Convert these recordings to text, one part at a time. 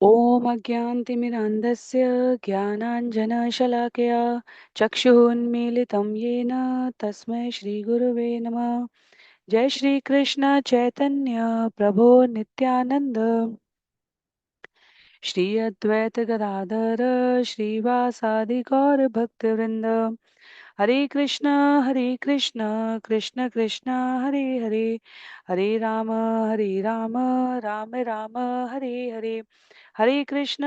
ॐ अज्ञानतिमिरान्धस्य ज्ञानाञ्जनशलाकया चक्षुरुन्मीलितं येन तस्मै श्रीगुरुवे नमः। जय श्री कृष्ण चैतन्य प्रभो नित्यानंद श्री अद्वैत गदाधर श्रीवासादि गौर भक्तवृंद। हरे कृष्ण कृष्ण कृष्ण हरे हरे, हरे राम राम राम हरे हरे, हरे कृष्ण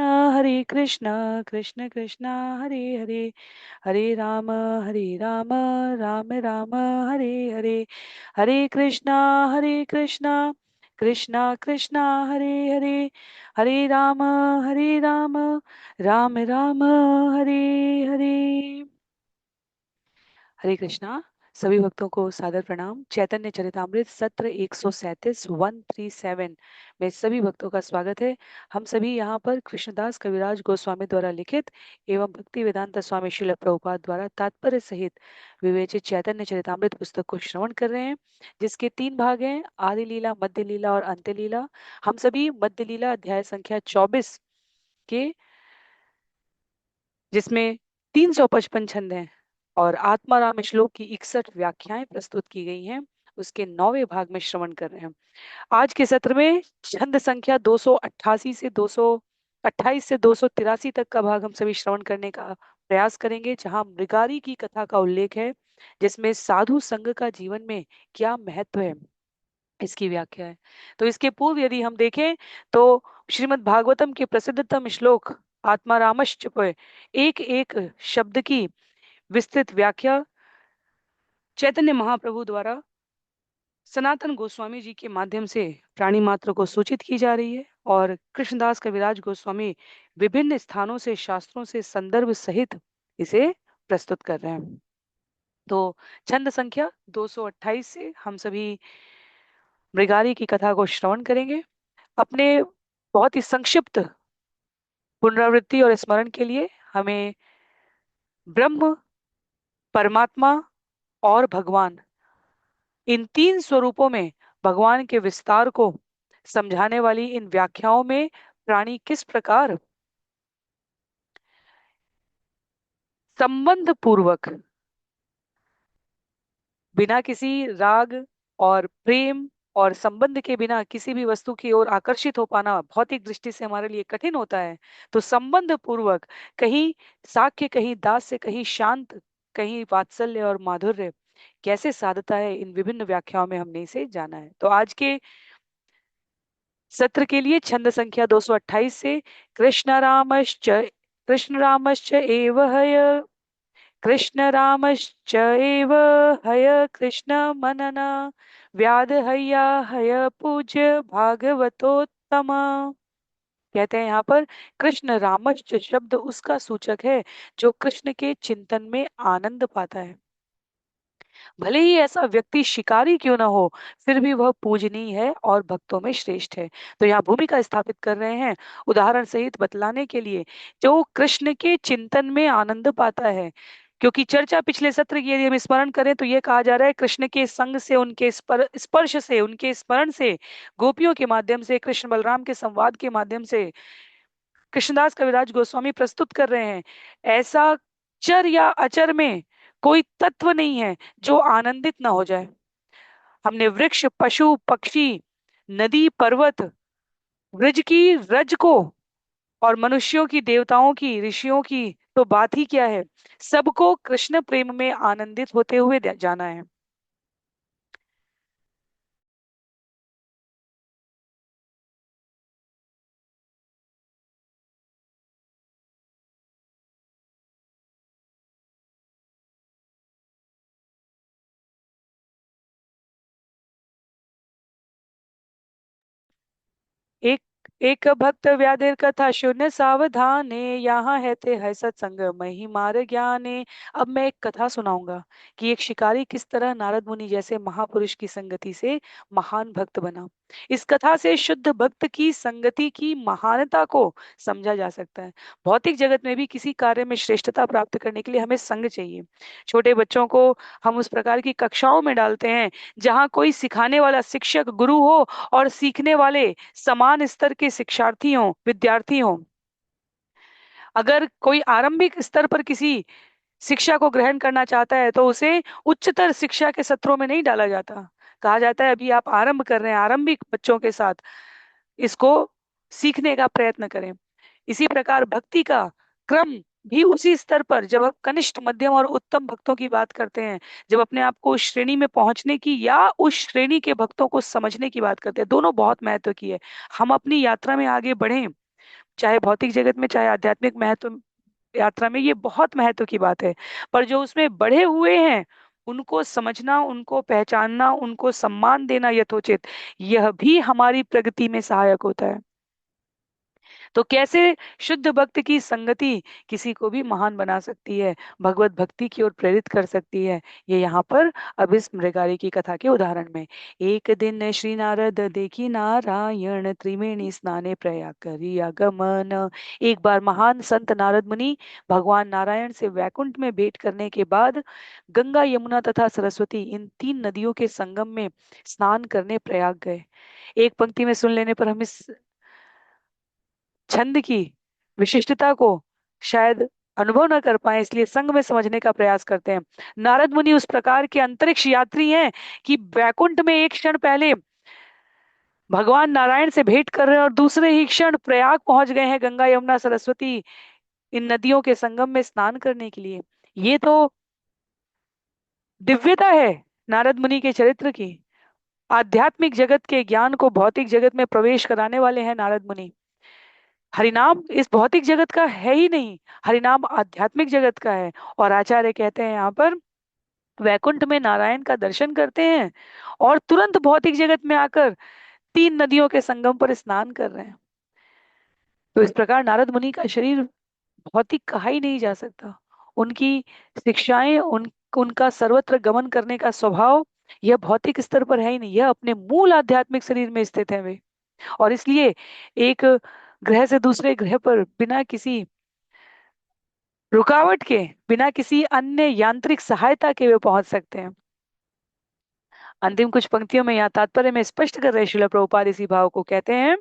कृष्ण कृष्ण हरे हरे, हरे राम राम राम हरे हरे, हरे कृष्णा कृष्णा कृष्णा हरे हरे, हरे राम राम राम हरे हरे। हरे कृष्णा। सभी भक्तों को सादर प्रणाम। चैतन्य चरितामृत सत्र 137 137 में सभी भक्तों का स्वागत है। हम सभी यहाँ पर कृष्णदास कविराज गोस्वामी द्वारा लिखित एवं भक्ति वेदांत स्वामी श्रील प्रभुपाद द्वारा तात्पर्य सहित विवेचित चैतन्य चरितामृत पुस्तक को श्रवण कर रहे हैं, जिसके 3 भाग हैं, आदि लीला, मध्य लीला और अंत्य लीला। हम सभी मध्य लीला अध्याय संख्या 24 के, जिसमें 355 छंद हैं और आत्माराम श्लोक की 61 व्याख्याएं प्रस्तुत की गई हैं, उसके 9वें भाग में श्रवण कर रहे हैं। आज के सत्र में छंद संख्या 288 से 228 से 283 तक का भाग हम सभी श्रवण करने का प्रयास करेंगे, जहां मृगारी की कथा का उल्लेख है, जिसमें साधु संघ का जीवन में क्या महत्व है, इसकी व्याख्या है। तो इसके पूर्व यदि हम देखें तो श्रीमद् भागवतम के प्रसिद्धतम श्लोक आत्मारामश्च पर एक एक शब्द की विस्तृत व्याख्या चैतन्य महाप्रभु द्वारा सनातन गोस्वामी जी के माध्यम से प्राणी मात्र को सूचित की जा रही है, और कृष्णदास कविराज गोस्वामी विभिन्न स्थानों से शास्त्रों से संदर्भ सहित इसे प्रस्तुत कर रहे हैं। तो छंद संख्या 228 से हम सभी मृगारी की कथा को श्रवण करेंगे। अपने बहुत ही संक्षिप्त पुनरावृत्ति और स्मरण के लिए हमें ब्रह्म, परमात्मा और भगवान, इन 3 स्वरूपों में भगवान के विस्तार को समझाने वाली इन व्याख्याओं में प्राणी किस प्रकार संबंध पूर्वक, बिना किसी राग और प्रेम और संबंध के बिना किसी भी वस्तु की ओर आकर्षित हो पाना भौतिक दृष्टि से हमारे लिए कठिन होता है, तो संबंध पूर्वक, कहीं साख्य, कहीं दास्य, कहीं शांत, कहीं वात्सल्य और माधुर्य कैसे साधता है, इन विभिन्न व्याख्याओं में हमने इसे जाना है। तो आज के सत्र के लिए छंद संख्या 228 से कृष्ण रामश्च एव हय, कृष्ण रामश्च एव हय कृष्ण मनना व्याध हया हय पूज्य भागवतोत्तम। कहते हैं यहाँ पर कृष्ण रामश्च शब्द उसका सूचक है जो कृष्ण के चिंतन में आनंद पाता है। भले ही ऐसा व्यक्ति शिकारी क्यों ना हो, फिर भी वह पूजनीय है और भक्तों में श्रेष्ठ है। तो यहाँ भूमिका स्थापित कर रहे हैं उदाहरण सहित बतलाने के लिए, जो कृष्ण के चिंतन में आनंद पाता है। क्योंकि चर्चा पिछले सत्र की यदि हम स्मरण करें तो ये कहा जा रहा है, कृष्ण के संग से, उनके स्पर्श से, उनके स्मरण से, गोपियों के माध्यम से, कृष्ण बलराम के संवाद के माध्यम से कृष्णदास कविराज गोस्वामी प्रस्तुत कर रहे हैं, ऐसा चर या अचर में कोई तत्व नहीं है जो आनंदित ना हो जाए। हमने वृक्ष, पशु, पक्षी, नदी, पर्वत, ब्रज की रज को, और मनुष्यों की, देवताओं की, ऋषियों की तो बात ही क्या है, सबको कृष्ण प्रेम में आनंदित होते हुए जाना है। एक एक भक्त व्याधिर कथा शून्य सावधाने, यहाँ है ते है सत्संग मही मार ज्ञाने। अब मैं एक कथा सुनाऊंगा कि एक शिकारी किस तरह नारद मुनि जैसे महापुरुष की संगति से महान भक्त बना। इस कथा से शुद्ध भक्त की संगति की महानता को समझा जा सकता है। भौतिक जगत में भी किसी कार्य में श्रेष्ठता प्राप्त करने के लिए हमें संग चाहिए। छोटे बच्चों को हम उस प्रकार की कक्षाओं में डालते हैं जहाँ कोई सिखाने वाला शिक्षक, गुरु हो, और सीखने वाले समान स्तर के शिक्षार्थियों विद्यार्थियों, अगर कोई आरंभिक स्तर पर किसी शिक्षा को ग्रहण करना चाहता है तो उसे उच्चतर शिक्षा के सत्रों में नहीं डाला जाता। कहा जाता है अभी आप आरंभ कर रहे हैं, आरंभिक बच्चों के साथ इसको सीखने का प्रयत्न करें। इसी प्रकार भक्ति का क्रम भी उसी स्तर पर, जब आप कनिष्ठ मध्यम और उत्तम भक्तों की बात करते हैं, जब अपने आप को उस श्रेणी में पहुंचने की या उस श्रेणी के भक्तों को समझने की बात करते हैं, दोनों बहुत महत्व की है। हम अपनी यात्रा में आगे बढ़ें, चाहे भौतिक जगत में चाहे आध्यात्मिक महत्व यात्रा में, ये बहुत महत्व की बात है। पर जो उसमें बढ़े हुए हैं उनको समझना, उनको पहचानना, उनको सम्मान देना यथोचित, यह भी हमारी प्रगति में सहायक होता है। तो कैसे शुद्ध भक्त की संगति किसी को भी महान बना सकती है, भगवत भक्ति की ओर प्रेरित कर सकती है, ये यहाँ पर अब इस मृगारी की कथा के उदाहरण में। एक दिन श्री नारद देखी नारायण त्रिवेणी स्नाने प्रयाग करी आगमन। एक बार महान संत नारद मुनि भगवान नारायण से वैकुंठ में भेंट करने के बाद गंगा यमुना तथा सरस्वती इन तीन नदियों के संगम में स्नान करने प्रयाग गए। एक पंक्ति में सुन लेने पर हम इस छंद की विशिष्टता को शायद अनुभव न कर पाए, इसलिए संग में समझने का प्रयास करते हैं। नारद मुनि उस प्रकार के अंतरिक्ष यात्री हैं कि वैकुंठ में एक क्षण पहले भगवान नारायण से भेंट कर रहे हैं और दूसरे ही क्षण प्रयाग पहुंच गए हैं, गंगा यमुना सरस्वती इन नदियों के संगम में स्नान करने के लिए। ये तो दिव्यता है नारद मुनि के चरित्र की। आध्यात्मिक जगत के ज्ञान को भौतिक जगत में प्रवेश कराने वाले हैं नारद मुनि। हरिनाम इस भौतिक जगत का है ही नहीं, हरिनाम आध्यात्मिक जगत का है। और आचार्य कहते हैं यहाँ पर वैकुंठ में नारायण का दर्शन करते हैं और तुरंत भौतिक जगत में आकर तीन नदियों के संगम पर स्नान कर रहे हैं। तो इस प्रकार नारद मुनि का शरीर भौतिक कहा ही नहीं जा सकता। उनकी शिक्षाएं, उनका सर्वत्र गमन करने का स्वभाव, यह भौतिक स्तर पर है ही नहीं, यह अपने मूल आध्यात्मिक शरीर में स्थित है वे। और इसलिए एक ग्रह से दूसरे ग्रह पर बिना किसी रुकावट के, बिना किसी अन्य यांत्रिक सहायता के वे पहुंच सकते हैं। अंतिम कुछ पंक्तियों में यहाँ तात्पर्य में स्पष्ट कर रहे श्रील प्रभुपाद इसी भाव को कहते हैं,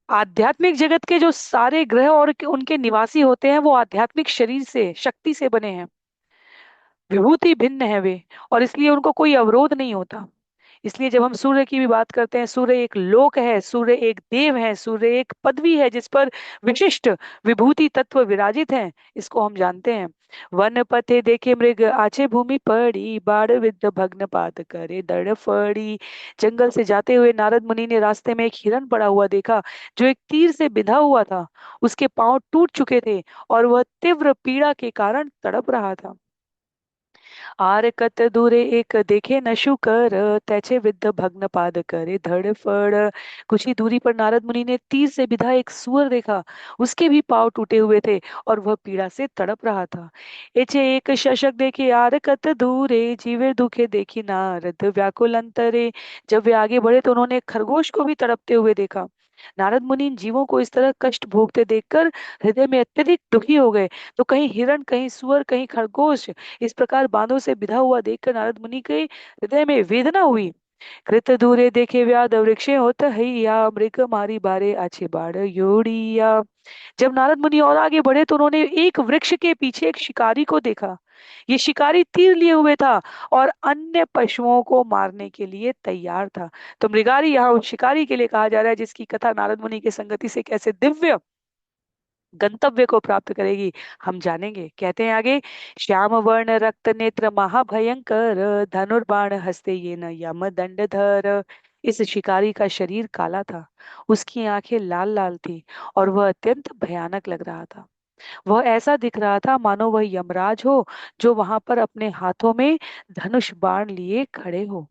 आध्यात्मिक जगत के जो सारे ग्रह और उनके निवासी होते हैं वो आध्यात्मिक शरीर से, शक्ति से बने हैं, विभूति भिन्न है वे, और इसलिए उनको कोई अवरोध नहीं होता। इसलिए जब हम सूर्य की भी बात करते हैं, सूर्य एक लोक है, सूर्य एक देव है, सूर्य एक पदवी है जिस पर विशिष्ट विभूति तत्व विराजित हैं, इसको हम जानते हैं। वन पथे देखे मृग आछे भूमि पड़ी, बाढ़ विद्ध भग्न पात करे दड़ फड़ी। जंगल से जाते हुए नारद मुनि ने रास्ते में एक हिरण पड़ा हुआ देखा जो एक तीर से बिधा हुआ था। उसके पांव टूट चुके थे और वह तीव्र पीड़ा के कारण तड़प रहा था। आर कत दूरे एक देखे नशु कर, तैचे विद्ध भग्न पाद करे धड़फड़। कुछ ही दूरी पर नारद मुनि ने तीर से बिधा एक सूअर देखा, उसके भी पांव टूटे हुए थे और वह पीड़ा से तड़प रहा था। एचे एक शशक देखे आर कत दूरे, जीवे दुखे देखी नारद व्याकुल अंतरे। जब वे आगे बढ़े तो उन्होंने एक खरगोश को भी तड़पते हुए देखा। नारद मुनि इन जीवों को इस तरह कष्ट भोगते देखकर हृदय में अत्यधिक दुखी हो गए। तो कहीं हिरण, कहीं सुअर, कहीं खरगोश, इस प्रकार बांधों से बिधा हुआ देखकर नारद मुनि के हृदय में वेदना हुई। कृत दूरे देखे व्याध वृक्षे होत हैया, मृग मारी बारे आछे बाड़ योड़िया। जब नारद मुनि और आगे बढ़े तो उन्होंने एक वृक्ष के पीछे एक शिकारी को देखा। ये शिकारी तीर लिए हुए था और अन्य पशुओं को मारने के लिए तैयार था। तो मृगारी यहाँ उस शिकारी के लिए कहा जा रहा है जिसकी कथा नारद मुनि की संगति से कैसे दिव्य गंतव्य को प्राप्त करेगी, हम जानेंगे। कहते हैं आगे, श्याम वर्ण रक्त नेत्र महाभयंकर, धनुर्बाण हस्ते ये न यम दंडधर। इस शिकारी का शरीर काला था, उसकी आंखें लाल लाल थी और वह अत्यंत भयानक लग रहा था। वह ऐसा दिख रहा था मानो वह यमराज हो जो वहां पर अपने हाथों में धनुष बाण लिए खड़े हो।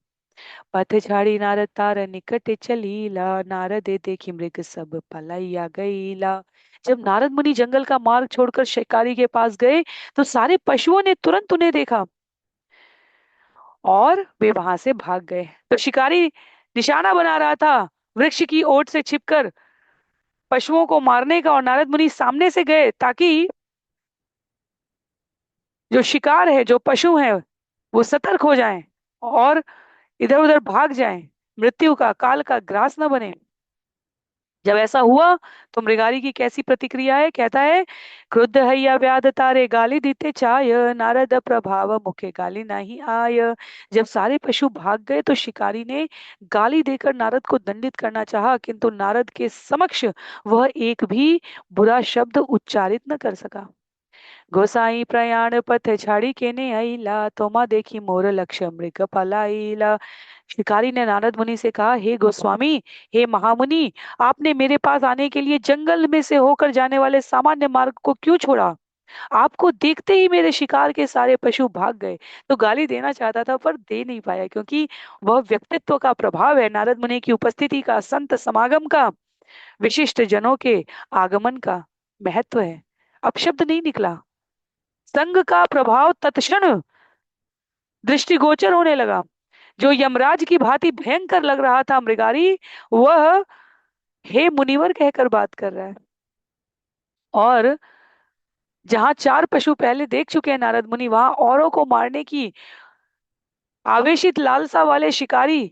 पथ झाड़ी नारद तार निकट चलीला, नारद देखी मृग सब पलाइया गईला। जब नारद मुनि जंगल का मार्ग छोड़कर शिकारी के पास गए तो सारे पशुओं ने तुरंत उन्हें देखा और वे वहां से भाग गए। तो शिकारी निशाना बना रहा था वृक्ष की ओट से छिपकर पशुओं को मारने का, और नारद मुनि सामने से गए ताकि जो शिकार है, जो पशु है, वो सतर्क हो जाएं और इधर उधर भाग जाएं, मृत्यु का, काल का ग्रास न बने। जब ऐसा हुआ तो मृगारी की कैसी प्रतिक्रिया है, कहता है, क्रुद्ध हैया व्याध तारे गाली दीते चाय, नारद प्रभाव मुखे गाली नहीं आय। जब सारे पशु भाग गए तो शिकारी ने गाली देकर नारद को दंडित करना चाहा, किंतु नारद के समक्ष वह एक भी बुरा शब्द उच्चारित न कर सका। गोसाई प्रयाण पथ छाड़ी केने आईला, तोमा देखी मोर लक्ष्य मृग पलाईला। शिकारी ने नारद मुनि से कहा, हे गोस्वामी, हे महामुनि, आपने मेरे पास आने के लिए जंगल में से होकर जाने वाले सामान्य मार्ग को क्यों छोड़ा? आपको देखते ही मेरे शिकार के सारे पशु भाग गए। तो गाली देना चाहता था पर दे नहीं पाया, क्योंकि वह व्यक्तित्व का प्रभाव है, नारद मुनि की उपस्थिति का, संत समागम का, विशिष्ट जनों के आगमन का महत्व है। अब शब्द नहीं निकला। संघ का प्रभाव तत्क्षण दृष्टिगोचर होने लगा। जो यमराज की भांति भयंकर लग रहा था मृगारी, वह हे मुनिवर कहकर बात कर रहा है। और जहां चार पशु पहले देख चुके हैं नारद मुनि, वहां औरों को मारने की आवेशित लालसा वाले शिकारी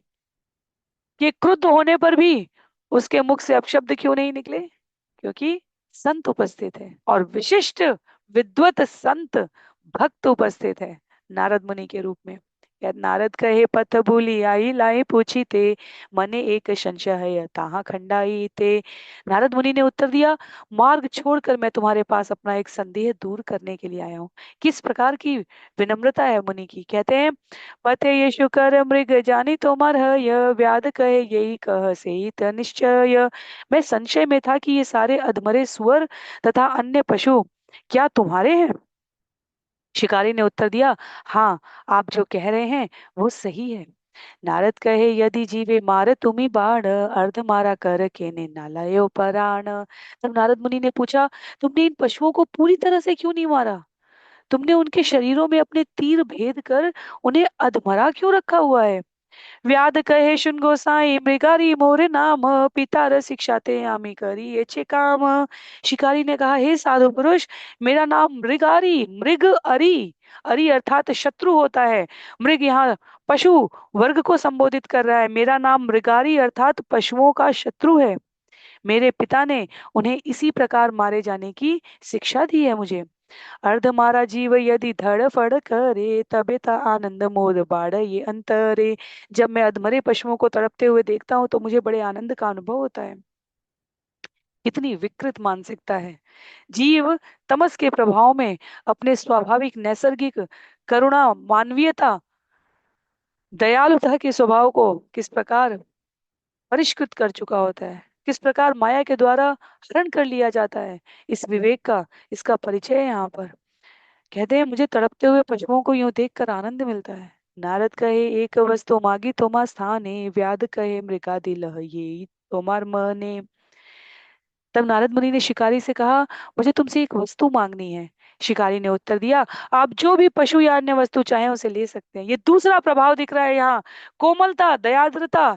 के क्रुद्ध होने पर भी उसके मुख से अपशब्द क्यों नहीं निकले? क्योंकि संत उपस्थित है, और विशिष्ट विद्वत संत भक्त उपस्थित है नारद मुनि के रूप में। या नारद कहे, पथ भूली आई लाई पूछी ते, मने एक संशय है ताहा खंडाई ते। नारद मुनि ने उत्तर दिया, मार्ग छोड़कर मैं तुम्हारे पास अपना एक संदेह दूर करने के लिए आया हूँ। किस प्रकार की विनम्रता है मुनि की। कहते हैं, पथे यशु कर मृग जानी तोमर है, यह व्याध कहे यही कह से निश्चय। मैं संशय में था कि ये सारे अधमरे सुअर तथा अन्य पशु क्या तुम्हारे हैं? शिकारी ने उत्तर दिया, हाँ, आप जो कह रहे हैं वो सही है। नारद कहे, यदि जीवे मार तुम्ही बाण, अर्ध मारा कर केने नालायो पराण। तब नारद मुनि ने पूछा, तुमने इन पशुओं को पूरी तरह से क्यों नहीं मारा? तुमने उनके शरीरों में अपने तीर भेद कर उन्हें अधमरा क्यों रखा हुआ है? व्याध कहे, शुन गोसाई मृगारी मोरे नाम, पिता र शिक्षा ते आमी करी ये छे काम। शिकारी ने कहा, हे साधु पुरुष, मेरा नाम मृगारी, मृग अरी, अरी अर्थात शत्रु होता है। मृग यहाँ पशु वर्ग को संबोधित कर रहा है। मेरा नाम मृगारी अर्थात पशुओं का शत्रु है। मेरे पिता ने उन्हें इसी प्रकार मारे जाने की शिक्षा दी है मुझे। अर्ध मारा जीव यदि धड़ फड़ करे, तबे ता आनंद मोर बाड़ ये अंतरे। जब मैं अधमरे पशुओं को तड़पते हुए देखता हूँ तो मुझे बड़े आनंद का अनुभव होता है। कितनी विकृत मानसिकता है। जीव तमस के प्रभाव में अपने स्वाभाविक नैसर्गिक करुणा, मानवीयता, दयालुता के स्वभाव को किस प्रकार परिष्कृत कर चुका होता है, किस प्रकार माया के द्वारा हरण कर लिया जाता है। इस विवेक का, इसका परिचय है यहाँ पर। कहते हैं, मुझे तड़पते हुए पशुओं को यूं देखकर आनंद मिलता है। नारद कहे, एक वस्तु मागी तोमा स्थाने, व्याध कहे मृगादि लह ये तोमार मने। तब नारद मुनि ने शिकारी से कहा, मुझे तुमसे एक वस्तु मांगनी है। शिकारी ने उत्तर दिया, आप जो भी पशु या अन्य वस्तु चाहे उसे ले सकते हैं। ये दूसरा प्रभाव दिख रहा है यहाँ, कोमलता, दयाद्रता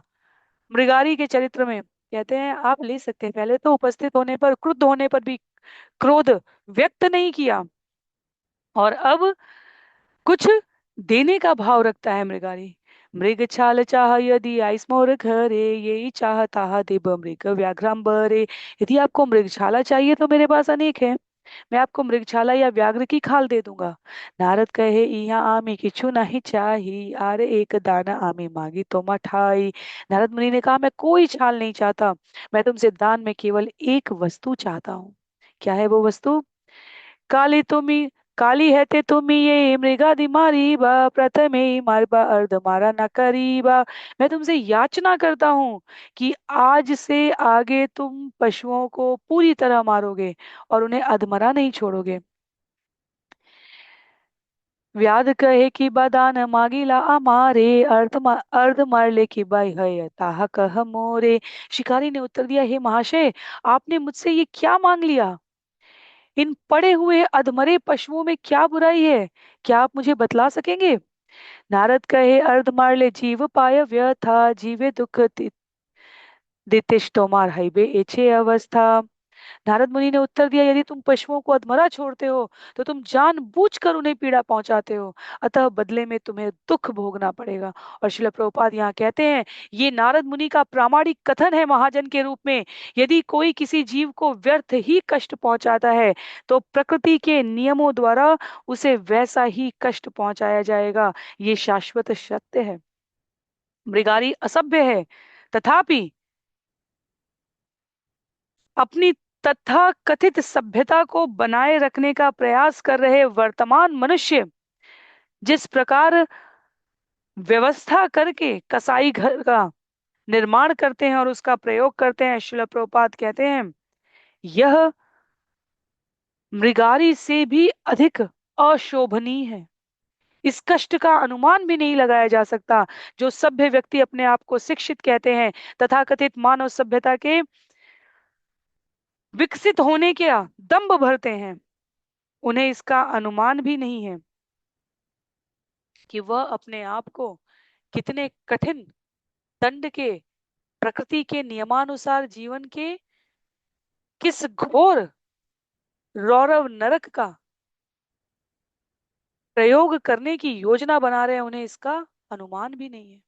मृगारी के चरित्र में। कहते हैं, आप ले सकते हैं। पहले तो उपस्थित होने पर, क्रुद्ध होने पर भी क्रोध व्यक्त नहीं किया, और अब कुछ देने का भाव रखता है मृगारी। मृग छाल चाह यदि आइस मोर घरे, यही चाह ताह देब मृग व्याघ्रांबरे। यदि आपको मृगछाला चाहिए तो मेरे पास अनेक है, मैं आपको मृगछाला या व्याघ्र की खाल दे दूंगा। नारद कहे, इहाँ आमी किछु नहीं चाही, आरे एक दाना आमी मांगी तो मठाई। नारद मुनि ने कहा, मैं कोई छाल नहीं चाहता, मैं तुमसे दान में केवल एक वस्तु चाहता हूँ। क्या है वो वस्तु? काली तुमी काली है ते तुमी ये मृगादि मारी बा, प्रथमे ही मारबा अर्ध मारा न करीबा। मैं तुमसे याचना करता हूँ कि आज से आगे तुम पशुओं को पूरी तरह मारोगे और उन्हें अधमरा नहीं छोड़ोगे। व्याध कहे कि बदान मांगिला अमारे, अर्ध मार ले कि बाई है ताहा कह मोरे। शिकारी ने उत्तर दिया, हे महाशय, आपने मुझसे ये क्या मांग लिया? इन पड़े हुए अधमरे पशुओं में क्या बुराई है? क्या आप मुझे बतला सकेंगे? नारद कहे, अर्ध मार ले जीव पाय व्यथा, जीवे दुख दितिश तोमार हईबे एछे अवस्था। नारद मुनि ने उत्तर दिया, यदि तुम पशुओं को अधमरा छोड़ते हो तो तुम जानबूझकर उन्हें पीड़ा पहुंचाते हो, अतः बदले में तुम्हें दुख भोगना पड़ेगा। और श्रील प्रभुपाद यहाँ कहते हैं, ये नारद मुनि का प्रामाणिक कथन है महाजन के रूप में। यदि कोई किसी जीव को व्यर्थ ही कष्ट पहुंचाता है तो प्रकृति के नियमों द्वारा उसे वैसा ही कष्ट पहुंचाया जाएगा। ये शाश्वत सत्य है। मृगारी असभ्य है, तथापि अपनी तथा कथित सभ्यता को बनाए रखने का प्रयास कर रहे वर्तमान मनुष्य जिस प्रकार व्यवस्था करके कसाई घर का निर्माण करते हैं और उसका प्रयोग करते हैं, श्रील प्रभुपाद कहते हैं यह मृगारी से भी अधिक अशोभनीय है। इस कष्ट का अनुमान भी नहीं लगाया जा सकता। जो सभ्य व्यक्ति अपने आप को शिक्षित कहते हैं, तथाकथित मानव सभ्यता के विकसित होने के दंभ भरते हैं, उन्हें इसका अनुमान भी नहीं है कि वह अपने आप को कितने कठिन दंड के, प्रकृति के नियमानुसार जीवन के किस घोर रौरव नरक का प्रयोग करने की योजना बना रहे हैं, उन्हें इसका अनुमान भी नहीं है।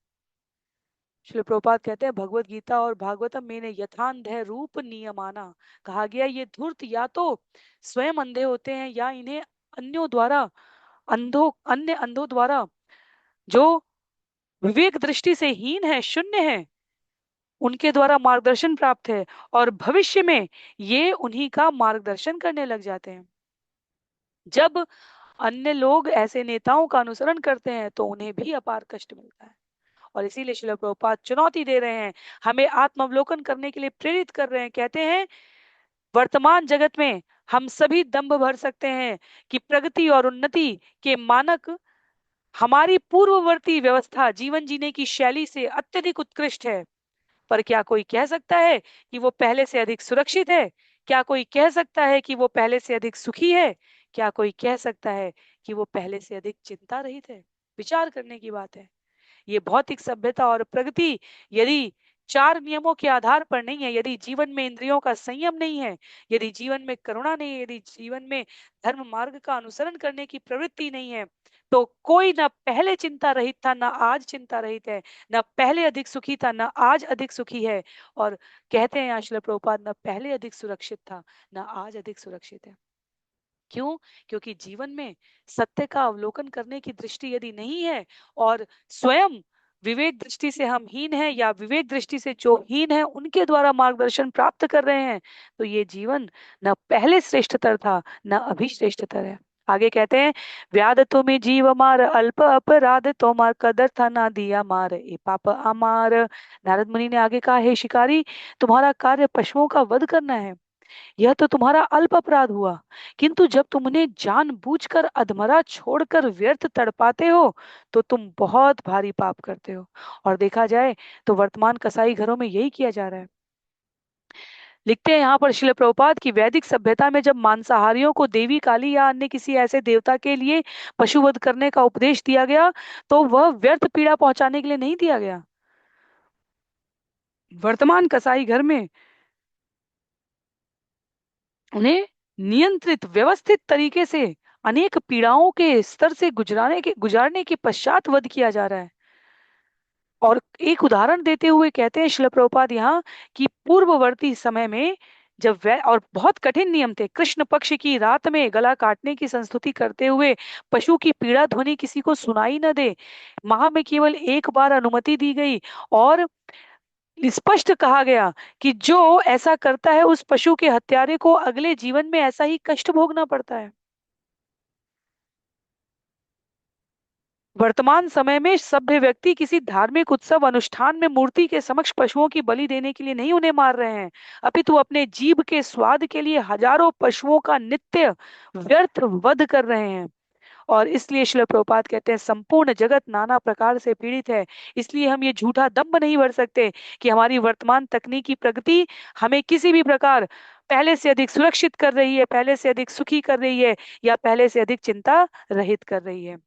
श्री प्रभुपाद कहते हैं, भगवत गीता और भागवतम में ने यथांधे रूप नियमाना कहा गया। ये धूर्त या तो स्वयं अंधे होते हैं या इन्हें अन्यों द्वारा, अन्य अंधों द्वारा, जो विवेक दृष्टि से हीन है, शून्य है, उनके द्वारा मार्गदर्शन प्राप्त है, और भविष्य में ये उन्हीं का मार्गदर्शन करने लग जाते हैं। जब अन्य लोग ऐसे नेताओं का अनुसरण करते हैं तो उन्हें भी अपार कष्ट मिलता है। और इसीलिए श्रील प्रभुपाद चुनौती दे रहे हैं, हमें आत्मावलोकन करने के लिए प्रेरित कर रहे हैं। कहते हैं, वर्तमान जगत में हम सभी दंभ भर सकते हैं कि प्रगति और उन्नति के मानक हमारी पूर्ववर्ती व्यवस्था, जीवन जीने की शैली से अत्यधिक उत्कृष्ट है। पर क्या कोई कह सकता है कि वो पहले से अधिक सुरक्षित है? क्या कोई कह सकता है कि वो पहले से अधिक सुखी है? क्या कोई कह सकता है कि वो पहले से अधिक चिंता रहित है? विचार करने की बात है। ये भौतिक सभ्यता और प्रगति यदि चार नियमों के आधार पर नहीं है, यदि जीवन में इंद्रियों का संयम नहीं है, यदि जीवन में करुणा नहीं है, यदि जीवन में धर्म मार्ग का अनुसरण करने की प्रवृत्ति नहीं है, तो कोई ना पहले चिंता रहित था, ना आज चिंता रहित है, ना पहले अधिक सुखी था, ना आज अधिक सुखी है। और कहते हैं श्रील प्रभुपाद, ना पहले अधिक सुरक्षित था, ना आज अधिक सुरक्षित है। क्यों? क्योंकि जीवन में सत्य का अवलोकन करने की दृष्टि यदि नहीं है, और स्वयं विवेक दृष्टि से हम हीन हैं, या विवेक दृष्टि से जो हीन है उनके द्वारा मार्गदर्शन प्राप्त कर रहे हैं, तो ये जीवन न पहले श्रेष्ठतर था, न अभी श्रेष्ठतर है। आगे कहते हैं, व्याध तुम्हें जीव मार अल्प अपराध तोमार कदर था ना दिया मार ए पाप अमार। नारद मुनि ने आगे कहा, हे शिकारी, तुम्हारा कार्य पशुओं का वध करना है, यह तो तुम्हारा अल्प अपराध हुआ, किंतु जब तुम उन्हें जानबूझकर अधमरा छोड़कर व्यर्थ तड़पाते हो तो तुम बहुत भारी पाप करते हो। और देखा जाए तो वर्तमान कसाई घरों में यही किया जा रहा है। लिखते हैं यहाँ पर श्रील प्रभुपाद की, वैदिक सभ्यता में जब मांसाहारियों को देवी काली या अन्य किसी ऐसे देवता के लिए पशुवध करने का उपदेश दिया गया तो वह व्यर्थ पीड़ा पहुंचाने के लिए नहीं दिया गया। वर्तमान कसाई घर में उन्हें नियंत्रित व्यवस्थित तरीके से अनेक पीड़ाओं के स्तर से गुजारने के पश्चात वध किया जा रहा है। और एक उदाहरण देते हुए कहते हैं शिल प्रभुपाद यहाँ कि पूर्ववर्ती समय में जब वह, और बहुत कठिन नियम थे, कृष्ण पक्ष की रात में गला काटने की संस्तुति करते हुए पशु की पीड़ा ध्वनि किसी को सुनाई न दे, माह में केवल एक बार अनुमति दी गई, और स्पष्ट कहा गया कि जो ऐसा करता है उस पशु के हत्यारे को अगले जीवन में ऐसा ही कष्ट भोगना पड़ता है। वर्तमान समय में सभ्य व्यक्ति किसी धार्मिक उत्सव अनुष्ठान में मूर्ति के समक्ष पशुओं की बलि देने के लिए नहीं उन्हें मार रहे हैं, अपितु अपने जीभ के स्वाद के लिए हजारों पशुओं का नित्य व्यर्थ वध कर रहे हैं। और इसलिए श्रील प्रभुपाद कहते हैं, संपूर्ण जगत नाना प्रकार से पीड़ित है। इसलिए हम ये झूठा दंभ नहीं भर सकते कि हमारी वर्तमान तकनीकी प्रगति हमें किसी भी प्रकार पहले से अधिक सुरक्षित कर रही है, पहले से अधिक सुखी कर रही है, या पहले से अधिक चिंता रहित कर रही है।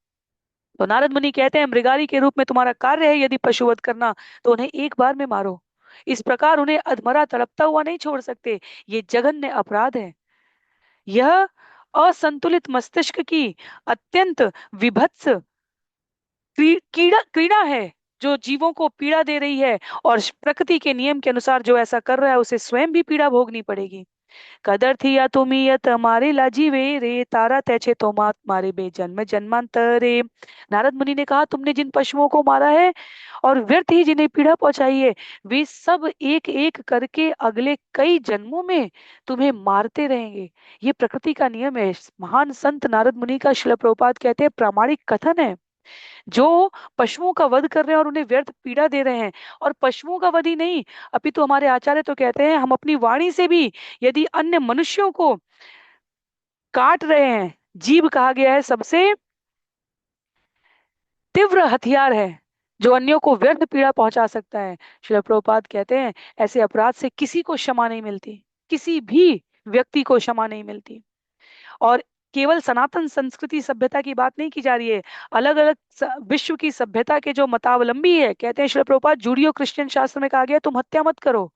तो नारद मुनि कहते हैं, मृगारी के रूप में तुम्हारा कार्य है यदि पशुवध करना तो उन्हें एक बार में मारो। इस प्रकार उन्हें अधमरा तड़पता हुआ नहीं छोड़ सकते। ये जघन्य अपराध है। यह असंतुलित मस्तिष्क की अत्यंत विभत्स कीड़ा कीड़ा है जो जीवों को पीड़ा दे रही है, और प्रकृति के नियम के अनुसार जो ऐसा कर रहा है उसे स्वयं भी पीड़ा भोगनी पड़ेगी। कदर थी या तुम्ही यत मारे लाजीवे रे तारा तैचे तो मात मारे बे जन्म जन्मांतरे। नारद मुनि ने कहा, तुमने जिन पशुओं को मारा है और व्यर्थ ही जिन्हें पीड़ा पहुंचाई है, वे सब एक एक करके अगले कई जन्मों में तुम्हें मारते रहेंगे। ये प्रकृति का नियम है। महान संत नारद मुनि का शिल प्रभुपाद कहते हैं प्रामाणिक कथन है। जो पशुओं का वध कर रहे हैं और उन्हें व्यर्थ पीड़ा दे रहे हैं, और पशुओं का वध ही नहीं, अपितु हमारे आचार्य तो कहते हैं हम अपनी वाणी से भी यदि अन्य मनुष्यों को काट रहे हैं, जीभ कहा गया है सबसे तीव्र हथियार है जो अन्यों को व्यर्थ पीड़ा पहुंचा सकता है। श्रील प्रभुपाद कहते हैं ऐसे अपराध से किसी को क्षमा नहीं मिलती, किसी भी व्यक्ति को क्षमा नहीं मिलती। और केवल सनातन संस्कृति सभ्यता की बात नहीं की जा रही है, अलग अलग विश्व की सभ्यता के जो मतावलंबी है, कहते हैं श्रील प्रभुपाद जूडियो क्रिश्चियन शास्त्र में कहा गया तुम हत्या मत करो।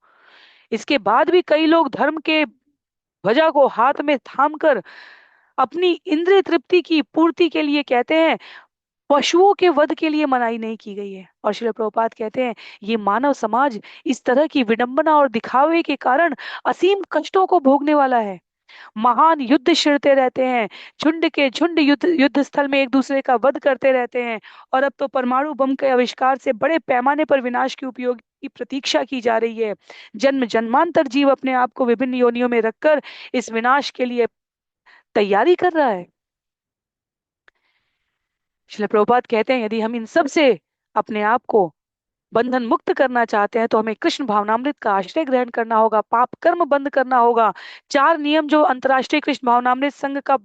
इसके बाद भी कई लोग धर्म के ध्वजा को हाथ में थाम कर अपनी इंद्रिय तृप्ति की पूर्ति के लिए कहते हैं पशुओं के वध के लिए मनाही नहीं की गई है। और श्रील प्रभुपाद कहते हैं ये मानव समाज इस तरह की विडंबना और दिखावे के कारण असीम कष्टों को भोगने वाला है। महान युद्ध छिड़ते रहते हैं, झुंड के झुंड युद्ध स्थल में एक दूसरे का वध करते रहते हैं, और अब तो परमाणु बम के आविष्कार से बड़े पैमाने पर विनाश के उपयोग की प्रतीक्षा की जा रही है। जन्म जन्मांतर जीव अपने आप को विभिन्न योनियों में रखकर इस विनाश के लिए तैयारी कर रहा है। श्रील प्रभुपाद कहते हैं यदि हम इन सब से अपने आप को बंधन मुक्त करना चाहते हैं तो हमें कृष्ण भावनामृत का आश्रय ग्रहण करना होगा, पाप कर्म बंद करना होगा। चार नियम जो अंतर्राष्ट्रीय कृष्ण भावनामृत संघ का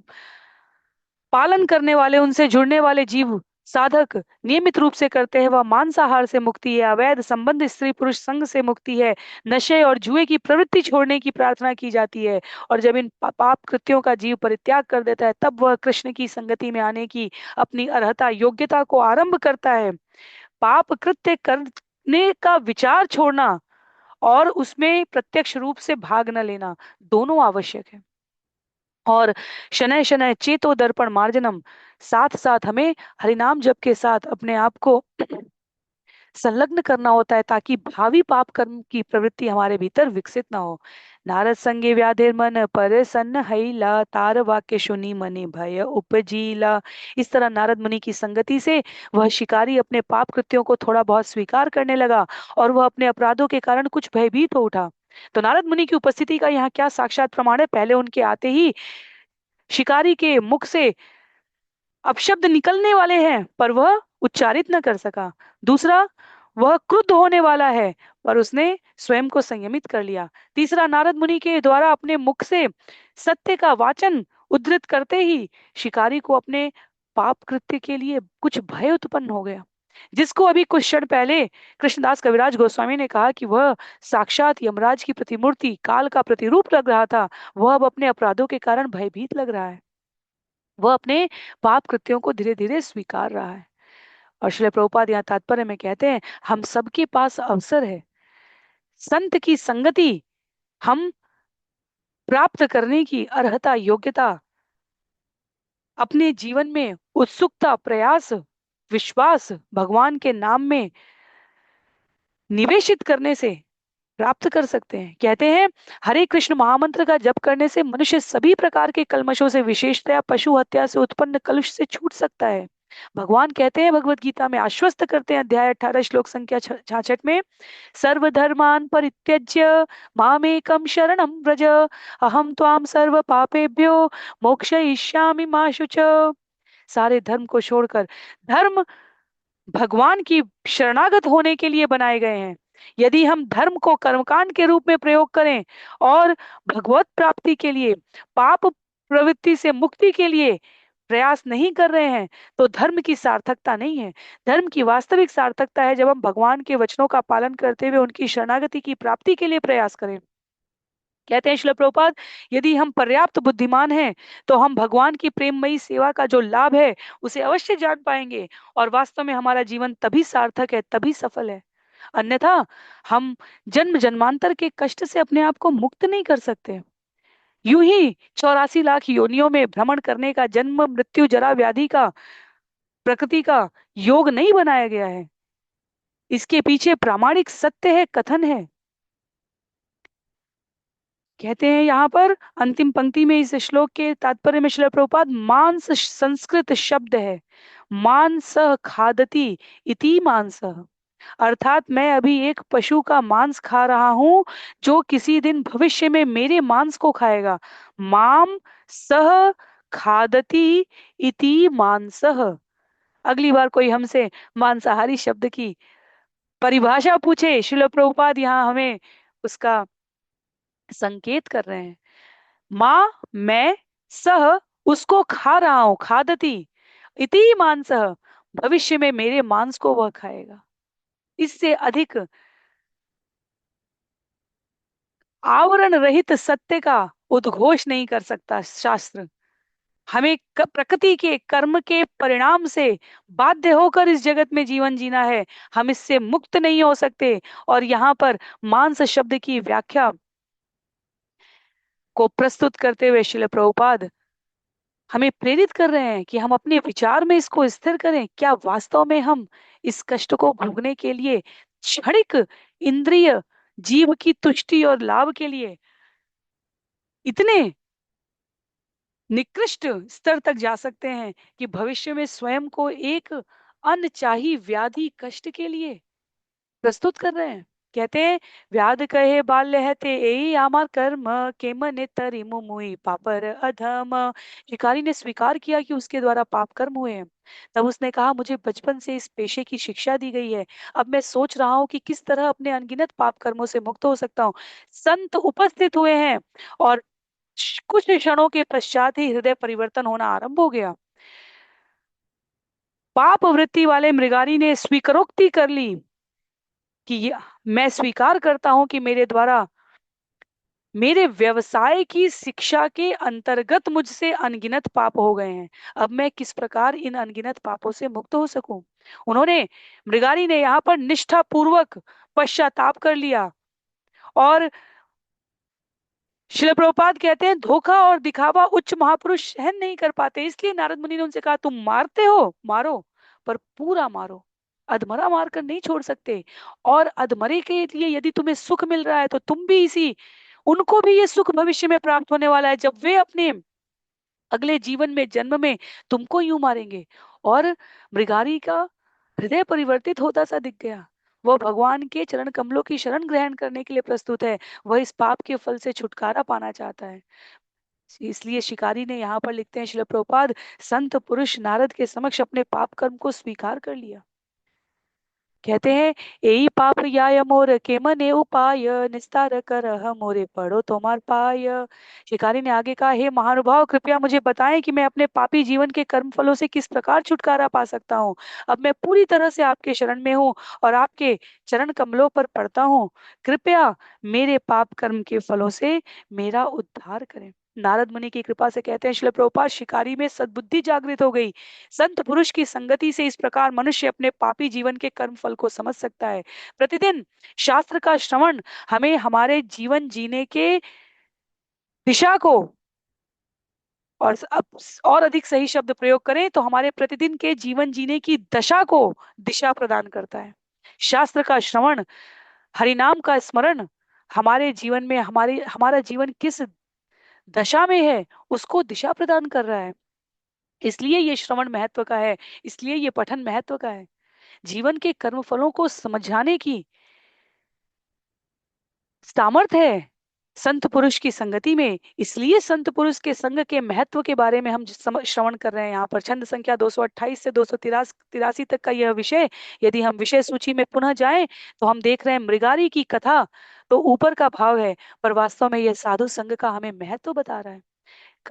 पालन करने वाले, उनसे जुड़ने वाले जीव साधक नियमित रूप से करते हैं, वह मांसाहार से मुक्ति है, अवैध संबंध स्त्री पुरुष संग से मुक्ति है, नशे और जुए की प्रवृत्ति छोड़ने की प्रार्थना की जाती है। और जब इन पाप कृत्यों का जीव परित्याग कर देता है तब वह कृष्ण की संगति में आने की अपनी अर्हता योग्यता को आरंभ करता है। पाप कृत्य करने का विचार छोड़ना और उसमें प्रत्यक्ष रूप से भाग न लेना दोनों आवश्यक है। और शनय शनय चेतो दर्पण मार्जनम, साथ साथ हमें हरिनाम जप के साथ अपने आप को संलग्न करना होता है ताकि भावी पाप कर्म की प्रवृत्ति हमारे भीतर विकसित ना हो। नारद संगे व्याधिर मन पर सन्न हईला, तार वाक्य सुनी मने भय उपजीला। इस तरह नारद मुनि की संगति से वह शिकारी अपने पाप कृत्यों को थोड़ा बहुत स्वीकार करने लगा और वह अपने अपराधों के कारण कुछ भयभीत हो उठा। तो नारद मुनि की उपस्थिति का यहाँ क्या साक्षात प्रमाण है? पहले उनके आते ही शिकारी के मुख से अपशब्द निकलने वाले हैं पर वह उच्चारित न कर सका। दूसरा, वह क्रुद्ध होने वाला है पर उसने स्वयं को संयमित कर लिया। तीसरा, नारद मुनि के द्वारा अपने मुख से सत्य का वाचन उद्धृत करते ही शिकारी को अपने पाप कृत्य के लिए कुछ भय उत्पन्न हो गया, जिसको अभी कुछ क्षण पहले कृष्णदास कविराज गोस्वामी ने कहा कि वह साक्षात यमराज की प्रतिमूर्ति काल का प्रतिरूप लग रहा था, वह अब अपने अपराधों के कारण भयभीत लग रहा है। वह अपने पाप कृत्यों को धीरे धीरे स्वीकार रहा है। और श्रील प्रभुपाद यहाँ तात्पर्य में कहते हैं हम सबके पास अवसर है, संत की संगति हम प्राप्त करने की अर्हता योग्यता अपने जीवन में उत्सुकता प्रयास विश्वास भगवान के नाम में निवेशित करने से प्राप्त कर सकते हैं। कहते हैं हरे कृष्ण महामंत्र का जप करने से मनुष्य सभी प्रकार के कल्मशों से विशेषतया पशु हत्या से उत्पन्न कलुष से छूट सकता है। भगवान कहते हैं भगवत गीता में आश्वस्त करते हैं अध्याय 18 श्लोक संख्या 66 में, सर्वधर्मान परित्यज्य मामेकम शरणं व्रज अहम त्वाम सर्व पापेभ्यो मोक्षयिष्यामि मा शुच। सारे धर्म को छोड़कर, धर्म भगवान की शरणागत होने के लिए बनाए गए हैं। यदि हम धर्म को कर्मकांड के रूप में प्रयोग करें और भगवत प्राप्ति के लिए पाप प्रवृत्ति से मुक्ति के लिए प्रयास नहीं कर रहे हैं तो धर्म की सार्थकता नहीं है। धर्म की वास्तविक सार्थकता है जब हम भगवान के वचनों का पालन करते हुए उनकी शरणागति की प्राप्ति के लिए प्रयास करें। कहते हैं श्रील प्रभुपाद यदि हम पर्याप्त बुद्धिमान हैं तो हम भगवान की प्रेममयी सेवा का जो लाभ है उसे अवश्य जान पाएंगे और वास्तव में हमारा जीवन तभी सार्थक है, तभी सफल है। अन्यथा हम जन्म जन्मांतर के कष्ट से अपने आप को मुक्त नहीं कर सकते। यूं ही 84 लाख योनियों में भ्रमण करने का, जन्म मृत्यु जरा व्याधि का प्रकृति का योग नहीं बनाया गया है। इसके पीछे प्रामाणिक सत्य है, कथन है। कहते हैं यहाँ पर अंतिम पंक्ति में इस श्लोक के तात्पर्य में श्रील प्रभुपाद, मांस संस्कृत शब्द है, मांस खादति इति मांस, अर्थात मैं अभी एक पशु का मांस खा रहा हूं जो किसी दिन भविष्य में मेरे मांस को खाएगा। माम सह खादति इति मांसः। अगली बार कोई हमसे मांसाहारी शब्द की परिभाषा पूछे, श्रील प्रभुपाद यहाँ हमें उसका संकेत कर रहे हैं। माँ, मैं, सह, उसको खा रहा हूं, खादती, इति मांसः, भविष्य में मेरे मांस को वह खाएगा। इससे अधिक आवरण रहित सत्य का उद्घोष नहीं कर सकता शास्त्र। हमें प्रकृति के कर्म के परिणाम से बाध्य होकर इस जगत में जीवन जीना है, हम इससे मुक्त नहीं हो सकते। और यहाँ पर मांस शब्द की व्याख्या को प्रस्तुत करते हुए श्रील प्रभुपाद हमें प्रेरित कर रहे हैं कि हम अपने विचार में इसको स्थिर करें। क्या वास्तव में हम इस कष्ट को भोगने के लिए क्षणिक इंद्रिय जीव की तुष्टि और लाभ के लिए इतने निकृष्ट स्तर तक जा सकते हैं कि भविष्य में स्वयं को एक अनचाही व्याधि कष्ट के लिए प्रस्तुत कर रहे हैं? कहते हैं, व्याध कहे बाल्य है ते एई आमार कर्म के मने तरी मुमुई पापर अधम। शिकारी ने स्वीकार किया कि उसके द्वारा पाप कर्म हुए हैं। तब उसने कहा, मुझे बचपन से इस पेशे की शिक्षा दी गई है, अब मैं सोच रहा हूँ कि किस तरह अपने अनगिनत पाप कर्मों से मुक्त हो सकता हूँ। संत उपस्थित हुए हैं और कुछ क्षणों के पश्चात ही हृदय परिवर्तन होना आरंभ हो गया। पाप वृत्ति वाले मृगारी ने स्वीकारोक्ति कर ली कि मैं स्वीकार करता हूं कि मेरे द्वारा मेरे व्यवसाय की शिक्षा के अंतर्गत मुझसे अनगिनत पाप हो गए हैं। अब मैं किस प्रकार इन अनगिनत पापों से मुक्त हो सकूं? उन्होंने, मृगारी ने यहाँ पर निष्ठा पूर्वक पश्चाताप कर लिया। और शिल प्रभुपाद कहते हैं, धोखा और दिखावा उच्च महापुरुष सहन नहीं कर पाते, इसलिए नारद मुनि ने उनसे कहा, तुम मारते हो मारो, पर पूरा मारो, अधमरा मार कर नहीं छोड़ सकते। और अधमरे के लिए यदि तुम्हें सुख मिल रहा है तो तुम भी इसी उनको भी ये सुख भविष्य में प्राप्त होने वाला है, जब वे अपने अगले जीवन में जन्म में तुमको यूं मारेंगे। और मृगारी का हृदय परिवर्तित होता सा दिख गया। वह भगवान के चरण कमलों की शरण ग्रहण करने के लिए प्रस्तुत है। वह इस पाप के फल से छुटकारा पाना चाहता है। इसलिए शिकारी ने यहाँ पर, लिखते हैं शिल प्रभुपाद, संत पुरुष नारद के समक्ष अपने पाप कर्म को स्वीकार कर लिया। कहते हैं, यही पाप याय मोर के मने उपाय निस्तार कर मोरे पढ़ो तोमार पाय। शिकारी ने आगे कहा, हे महानुभाव, कृपया मुझे बताएं कि मैं अपने पापी जीवन के कर्म फलों से किस प्रकार छुटकारा पा सकता हूँ। अब मैं पूरी तरह से आपके शरण में हूँ और आपके चरण कमलों पर पड़ता हूँ। कृपया मेरे पाप कर्म के फलों से मेरा उद्धार करें। नारद मुनि की कृपा से, कहते हैं श्रील प्रभुपाद, शिकारी में सद्बुद्धि जागृत हो गई। संत पुरुष की संगति से इस प्रकार मनुष्य अपने पापी जीवन के कर्म फल को समझ सकता है। प्रतिदिन शास्त्र का श्रवण हमें हमारे जीवन जीने के दिशा को, और अब और अधिक सही शब्द प्रयोग करें तो हमारे प्रतिदिन के जीवन जीने की दशा को दिशा प्रदान करता है। शास्त्र का श्रवण, हरिनाम का स्मरण हमारे जीवन में हमारा जीवन किस दशा में है उसको दिशा प्रदान कर रहा है। इसलिए ये श्रवण महत्व का है, इसलिए ये पठन महत्व का है। जीवन के कर्म फलों को समझाने की सामर्थ है संत पुरुष की संगति में। इसलिए संत पुरुष के संग के महत्व के बारे में हम श्रवण कर रहे हैं। यहाँ पर छंद संख्या 228 से 283 तक का यह विषय, यदि हम विषय सूची में पुनः जाएं तो हम देख रहे हैं मृगारी की कथा तो ऊपर का भाव है, पर वास्तव में यह साधु संग का हमें महत्व बता रहा है।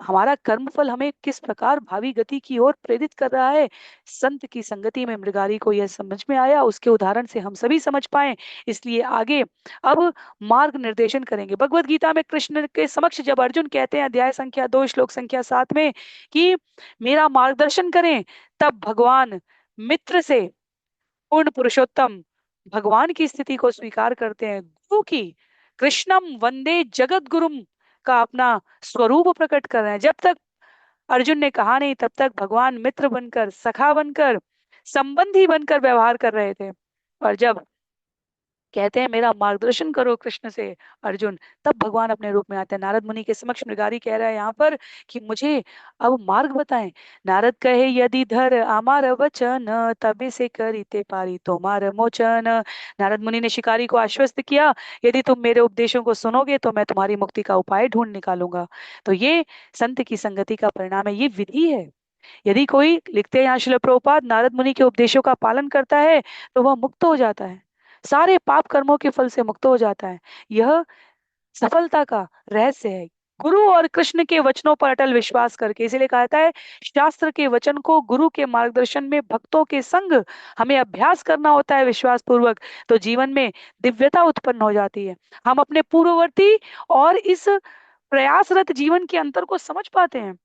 हमारा कर्मफल हमें किस प्रकार भावी गति की ओर प्रेरित कर रहा है। संत की संगति में मृगारी को यह समझ में आया, उसके उदाहरण से हम सभी समझ पाए। इसलिए आगे अब मार्ग निर्देशन करेंगे। भगवत गीता में कृष्ण के समक्ष जब अर्जुन कहते हैं, अध्याय संख्या 2 श्लोक संख्या 7 में, कि मेरा मार्गदर्शन करें, तब भगवान मित्र से पूर्ण पुरुषोत्तम भगवान की स्थिति को स्वीकार करते हैं, गुरु की, कृष्णम वंदे जगत गुरुम का अपना स्वरूप प्रकट कर रहे हैं। जब तक अर्जुन ने कहा नहीं, तब तक भगवान मित्र बनकर, सखा बनकर, संबंधी बनकर व्यवहार कर रहे थे। और जब कहते हैं मेरा मार्गदर्शन करो कृष्ण से अर्जुन, तब भगवान अपने रूप में आते हैं। नारद मुनि के समक्ष मृगारी कह रहा है यहाँ पर कि मुझे अब मार्ग बताएं। नारद कहे यदि धर आमार वचन, तबे से करीते पारी तोमार मोचन। नारद मुनि ने शिकारी को आश्वस्त किया, यदि तुम मेरे उपदेशों को सुनोगे तो मैं तुम्हारी मुक्ति का उपाय ढूंढ निकालूंगा। तो ये संत की संगति का परिणाम है, ये विधि है। यदि कोई, लिखते हैं यहाँ शिल प्रभुपाद, नारद मुनि के उपदेशों का पालन करता है तो वह मुक्त हो जाता है, सारे पाप कर्मों के फल से मुक्त हो जाता है। यह सफलता का रहस्य है। गुरु और कृष्ण के वचनों पर अटल विश्वास करके, इसीलिए कहता है शास्त्र के वचन को गुरु के मार्गदर्शन में भक्तों के संग हमें अभ्यास करना होता है विश्वास पूर्वक, तो जीवन में दिव्यता उत्पन्न हो जाती है। हम अपने पूर्ववर्ती और इस प्रयासरत जीवन के अंतर को समझ पाते हैं।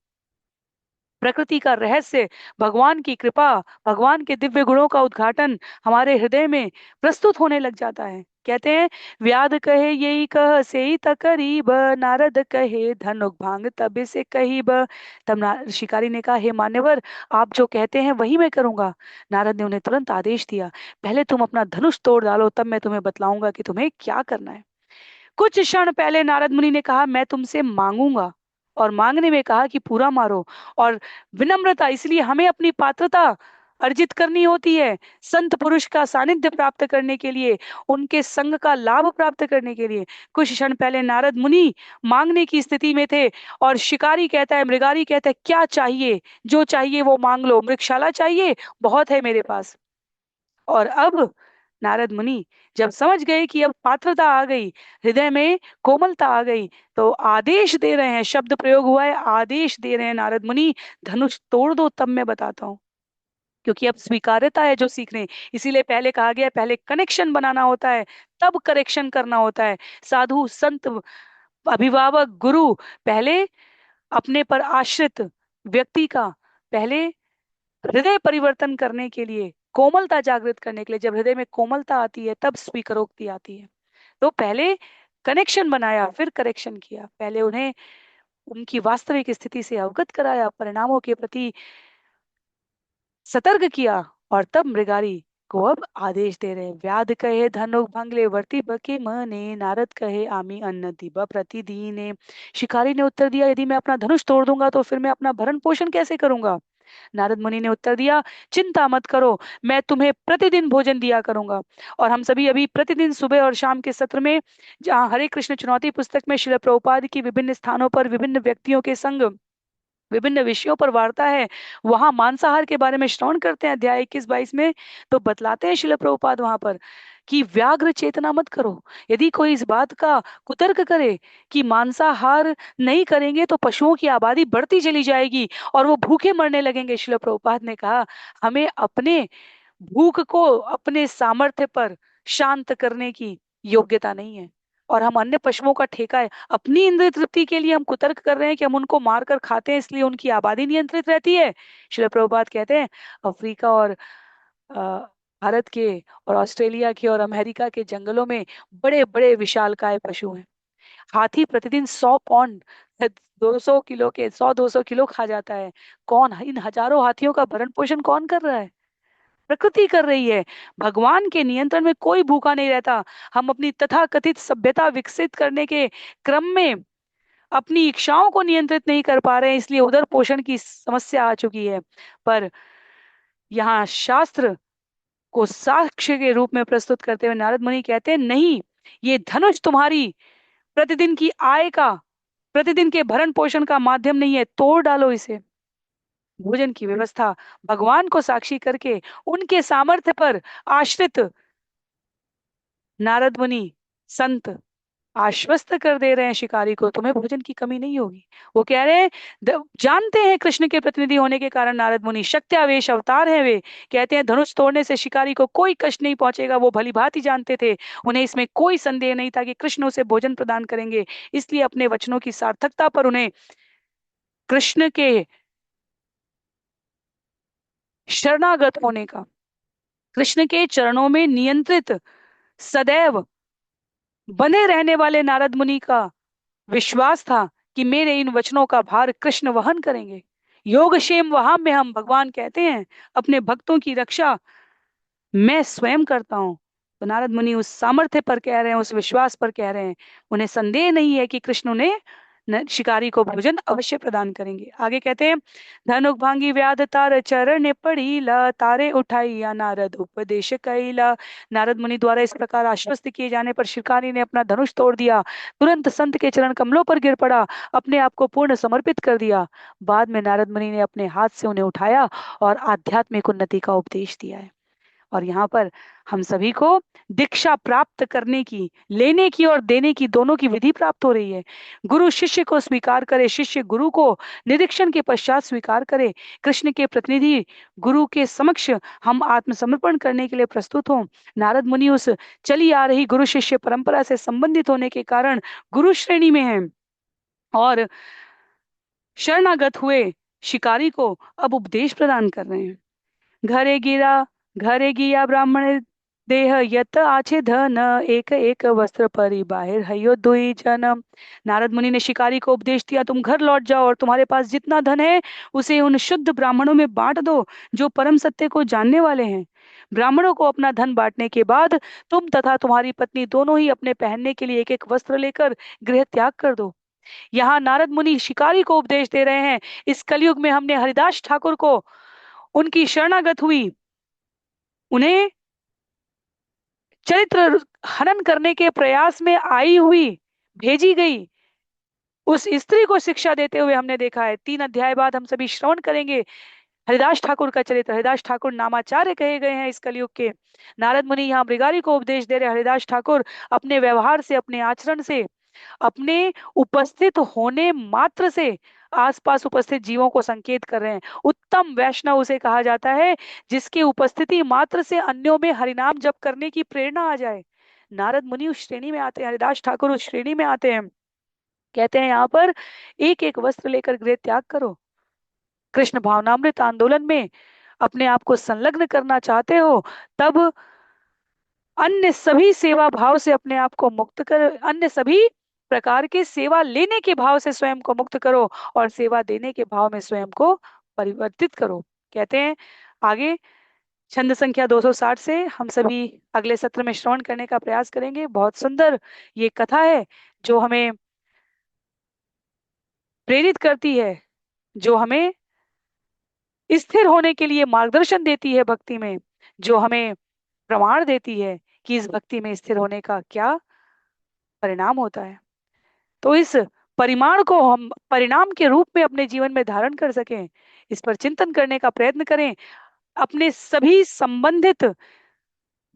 प्रकृति का रहस्य, भगवान की कृपा, भगवान के दिव्य गुणों का उद्घाटन हमारे हृदय में प्रस्तुत होने लग जाता है। कहते हैं व्याध कहे यही कह से तकरीब, नारद कहे धनुक भांग तबे से कहीब। तब शिकारी ने कहा हे मान्यवर, आप जो कहते हैं वही मैं करूंगा। नारद ने उन्हें तुरंत आदेश दिया, पहले तुम अपना धनुष तोड़ डालो, तब मैं तुम्हें बतलाऊंगा कि तुम्हें क्या करना है। कुछ क्षण पहले नारद मुनि ने कहा मैं तुमसे मांगूंगा, और मांगने में कहा कि पूरा मारो। और विनम्रता, इसलिए हमें अपनी पात्रता अर्जित करनी होती है संत पुरुष का सानिध्य प्राप्त करने के लिए, उनके संग का लाभ प्राप्त करने के लिए। कुछ क्षण पहले नारद मुनि मांगने की स्थिति में थे, और शिकारी कहता है, मृगारी कहता है क्या चाहिए, जो चाहिए वो मांग लो, मृगशाला चाहिए, बहुत है मेरे पास। और अब नारद मुनि जब समझ गए कि अब पात्रता आ गई, हृदय में कोमलता आ गई, तो आदेश दे रहे हैं, शब्द प्रयोग हुआ है, आदेश दे रहे हैं नारद मुनि, धनुष तोड़ दो तब मैं बताता हूँ। क्योंकि अब स्वीकार्यता है जो सीख रहे हैं, इसीलिए पहले कहा गया है, पहले कनेक्शन बनाना होता है, तब करेक्शन करना होता है। साधु संत, अभिभावक, गुरु पहले अपने पर आश्रित व्यक्ति का, पहले हृदय परिवर्तन करने के लिए, कोमलता जागृत करने के लिए, जब हृदय में कोमलता आती है तब स्वीकारोक्ति आती है। तो पहले कनेक्शन बनाया, फिर करेक्शन किया, पहले उन्हें उनकी वास्तविक स्थिति से अवगत कराया, परिणामों के प्रति सतर्क किया, और तब मृगारी को अब आदेश दे रहे हैं। व्याध कहे धनुक भंगले वर्ती बके मने, नारद कहे आमी अन्न दिबा प्रतिदीने। शिकारी ने उत्तर दिया यदि मैं अपना धनुष तोड़ दूंगा तो फिर मैं अपना भरण पोषण कैसे करूंगा। नारद मुनि ने उत्तर दिया चिंता मत करो, मैं तुम्हें प्रतिदिन भोजन दिया करूंगा। और हम सभी अभी प्रतिदिन सुबह और शाम के सत्र में, जहाँ हरे कृष्ण चुनौती पुस्तक में श्रील प्रभुपाद की विभिन्न स्थानों पर विभिन्न व्यक्तियों के संग विभिन्न विषयों पर वार्ता है, वहां मांसाहार के बारे में श्रवण करते हैं अध्याय 21-22 में। तो बतलाते हैं शिल प्रभुपाद वहां पर कि व्याघ्र चेतना मत करो। यदि कोई इस बात का कुतर्क करे कि मांसाहार नहीं करेंगे तो पशुओं की आबादी बढ़ती चली जाएगी और वो भूखे मरने लगेंगे, शिल प्रभुपाद ने कहा हमें अपने भूख को अपने सामर्थ्य पर शांत करने की योग्यता नहीं है। और हम अन्य पशुओं का ठेका है, अपनी इंद्रिय तृप्ति के लिए हम कुतर्क कर रहे हैं कि हम उनको मार कर खाते हैं इसलिए उनकी आबादी नियंत्रित रहती है। श्रील प्रभुपाद कहते हैं अफ्रीका और भारत के और ऑस्ट्रेलिया के और अमेरिका के जंगलों में बड़े बड़े विशालकाय पशु हैं। हाथी प्रतिदिन 100 पौंड, 200 किलो के, 100-200 किलो खा जाता है। कौन इन हजारों हाथियों का भरण पोषण कौन कर रहा है? प्रकृति कर रही है। भगवान के नियंत्रण में कोई भूखा नहीं रहता। हम अपनी तथाकथित सभ्यता विकसित करने के क्रम में अपनी इच्छाओं को नियंत्रित नहीं कर पा रहे हैं, इसलिए उदर पोषण की समस्या आ चुकी है। पर यहाँ शास्त्र को साक्ष्य के रूप में प्रस्तुत करते हुए नारद मुनि कहते हैं नहीं, ये धनुष तुम्हारी प्रतिदिन की आय का, प्रतिदिन के भरण पोषण का माध्यम नहीं है, तोड़ डालो इसे। भोजन की व्यवस्था भगवान को साक्षी करके उनके सामर्थ्य पर आश्रित नारद मुनि संत आश्वस्त कर दे रहे हैं शिकारी को, तुम्हें भोजन की कमी नहीं होगी। वो कह रहे हैं जानते हैं कृष्ण के प्रतिनिधि होने के कारण नारद मुनि शक्त्यावेश अवतार है, वे कहते हैं धनुष तोड़ने से शिकारी को कोई कष्ट नहीं पहुंचेगा। वो भली भांति जानते थे, उन्हें इसमें कोई संदेह नहीं था कि कृष्ण उसे भोजन प्रदान करेंगे, इसलिए अपने वचनों की सार्थकता पर उन्हें कृष्ण के शरणागत होने का कृष्ण के चरणों में नियंत्रित सदैव बने रहने वाले नारद मुनि का विश्वास था कि मेरे इन वचनों का भार कृष्ण वहन करेंगे। योगक्षेम वहां में हम भगवान कहते हैं अपने भक्तों की रक्षा मैं स्वयं करता हूँ। तो नारद मुनि उस सामर्थ्य पर कह रहे हैं, उस विश्वास पर कह रहे हैं। उन्हें संदेह नहीं है कि कृष्ण उन्हें शिकारी को भोजन अवश्य प्रदान करेंगे। आगे कहते हैं, धनुक भांगी व्याध तार चरण पड़ी ला तारे उठाई या नारद उपदेश कैला। नारद मुनि द्वारा इस प्रकार आश्वस्त किए जाने पर शिकारी ने अपना धनुष तोड़ दिया, तुरंत संत के चरण कमलों पर गिर पड़ा, अपने आप को पूर्ण समर्पित कर दिया। बाद में नारद मुनि ने अपने हाथ से उन्हें उठाया और आध्यात्मिक उन्नति का उपदेश दिया है। और यहाँ पर हम सभी को दीक्षा प्राप्त करने की, लेने की और देने की, दोनों की विधि प्राप्त हो रही है। गुरु शिष्य को स्वीकार करे, शिष्य गुरु को निरीक्षण के पश्चात स्वीकार करे। कृष्ण के प्रतिनिधि गुरु के समक्ष हम आत्मसमर्पण करने के लिए प्रस्तुत हों। नारद मुनि उस चली आ रही गुरु शिष्य परंपरा से संबंधित होने के कारण गुरु श्रेणी में हैं और शरणागत हुए शिकारी को अब उपदेश प्रदान कर रहे हैं। घरे गिरा घरे गिया ब्राह्मण देह यत आछे धन एक एक वस्त्र परि बाहिर हयो दुई जन। नारद मुनि ने शिकारी को उपदेश दिया, तुम घर लौट जाओ और तुम्हारे पास जितना धन है उसे उन शुद्ध ब्राह्मणों में बांट दो जो परम सत्य को जानने वाले हैं। ब्राह्मणों को अपना धन बांटने के बाद तुम तथा तुम्हारी पत्नी दोनों ही अपने पहनने के लिए एक एक वस्त्र लेकर गृह त्याग कर दो। यहाँ नारद मुनि शिकारी को उपदेश दे रहे हैं। इस कलयुग में हमने हरिदास ठाकुर को उनकी शरणागत हुई, उन्हें चरित्र हनन करने के प्रयास में आई हुई, भेजी गई उस स्त्री को शिक्षा देते हुए हमने देखा है। 3 अध्याय बाद हम सभी श्रवण करेंगे हरिदास ठाकुर का चरित्र। हरिदास ठाकुर नामाचार्य कहे गए हैं इस कलयुग के। नारद मुनि यहाँ मृगारी को उपदेश दे रहे। हरिदास ठाकुर अपने व्यवहार से, अपने आचरण से, अपने उपस्थित होने मात्र से आसपास उपस्थित जीवों को संकेत कर रहे हैं। उत्तम वैष्णव उसे कहा जाता है जिसकी उपस्थिति मात्र से अन्यों में हरिनाम जप करने की प्रेरणा आ जाए। नारद मुनि उस श्रेणी में आते हैं, हरिदास ठाकुर उस श्रेणी में आते हैं। कहते हैं यहाँ पर एक एक वस्त्र लेकर गृह त्याग करो। कृष्ण भावनामृत आंदोलन में अपने आप को संलग्न करना चाहते हो तब अन्य सभी सेवा भाव से अपने आप को मुक्त कर, अन्य सभी प्रकार के सेवा लेने के भाव से स्वयं को मुक्त करो और सेवा देने के भाव में स्वयं को परिवर्तित करो। कहते हैं आगे छंद संख्या 260 से हम सभी अगले सत्र में श्रवण करने का प्रयास करेंगे। बहुत सुंदर ये कथा है जो हमें प्रेरित करती है, जो हमें स्थिर होने के लिए मार्गदर्शन देती है भक्ति में, जो हमें प्रमाण देती है कि इस भक्ति में स्थिर होने का क्या परिणाम होता है। तो इस परिमाण को हम परिणाम के रूप में अपने जीवन में धारण कर सकें, इस पर चिंतन करने का प्रयत्न करें। अपने सभी संबंधित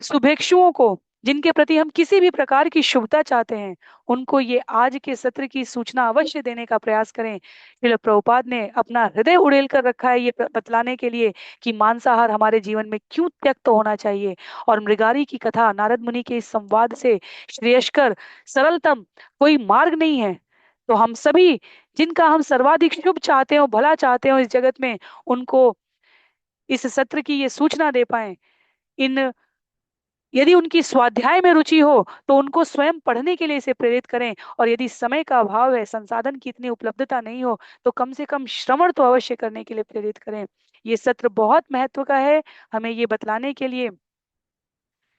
शुभेच्छुओं को, जिनके प्रति हम किसी भी प्रकार की शुभता चाहते हैं, उनको ये आज के सत्र की सूचना अवश्य देने का प्रयास करें। श्रील प्रभुपाद ने अपना हृदय उड़ेल कर रखा है ये बतलाने के लिए कि मांसाहार हमारे जीवन में क्यों त्यक्त होना चाहिए। और मृगारी की कथा, नारद मुनि के इस संवाद से श्रेयस्कर सरलतम कोई मार्ग नहीं है। तो हम सभी जिनका हम सर्वाधिक शुभ चाहते हो, भला चाहते हो इस जगत में, उनको इस सत्र की ये सूचना दे पाए। इन यदि उनकी स्वाध्याय में रुचि हो तो उनको स्वयं पढ़ने के लिए इसे प्रेरित करें, और यदि समय का अभाव है, संसाधन की इतनी उपलब्धता नहीं हो, तो कम से कम श्रवण तो अवश्य करने के लिए प्रेरित करें। ये सत्र बहुत महत्व का है हमें ये बतलाने के लिए,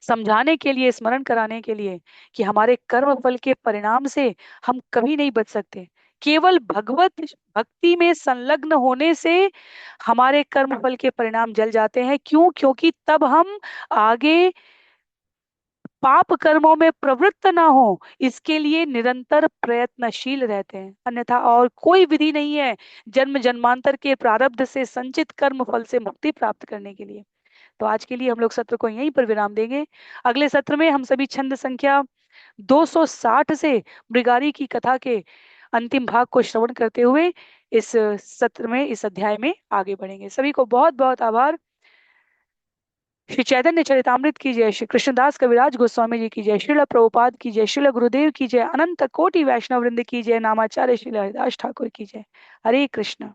समझाने के लिए, स्मरण कराने के लिए कि हमारे कर्म फल के परिणाम से हम कभी नहीं बच सकते। केवल भगवत भक्ति में संलग्न होने से हमारे कर्म फल के परिणाम जल जाते हैं। क्यों? क्योंकि तब हम आगे पाप कर्मों में प्रवृत्त ना हो, इसके लिए निरंतर प्रयत्नशील रहते हैं। अन्यथा और कोई विधि नहीं है जन्म जन्मांतर के प्रारब्ध से संचित कर्म फल से मुक्ति प्राप्त करने के लिए। तो आज के लिए हम लोग सत्र को यहीं पर विराम देंगे। अगले सत्र में हम सभी छंद संख्या 260 से मृगारी की कथा के अंतिम भाग को श्रवण करते हुए इस सत्र में, इस अध्याय में आगे बढ़ेंगे। सभी को बहुत बहुत आभार। श्री चैतन्य चरितामृत की जय, श्री कृष्णदास कविराज गोस्वामी जी की जय, श्रील प्रभुपाद की जय, श्रील गुरुदेव की जय, अनंत कोटि वैष्णव वृंद की जय, नामाचार्य श्री हरिदास ठाकुर की जय। हरे कृष्ण।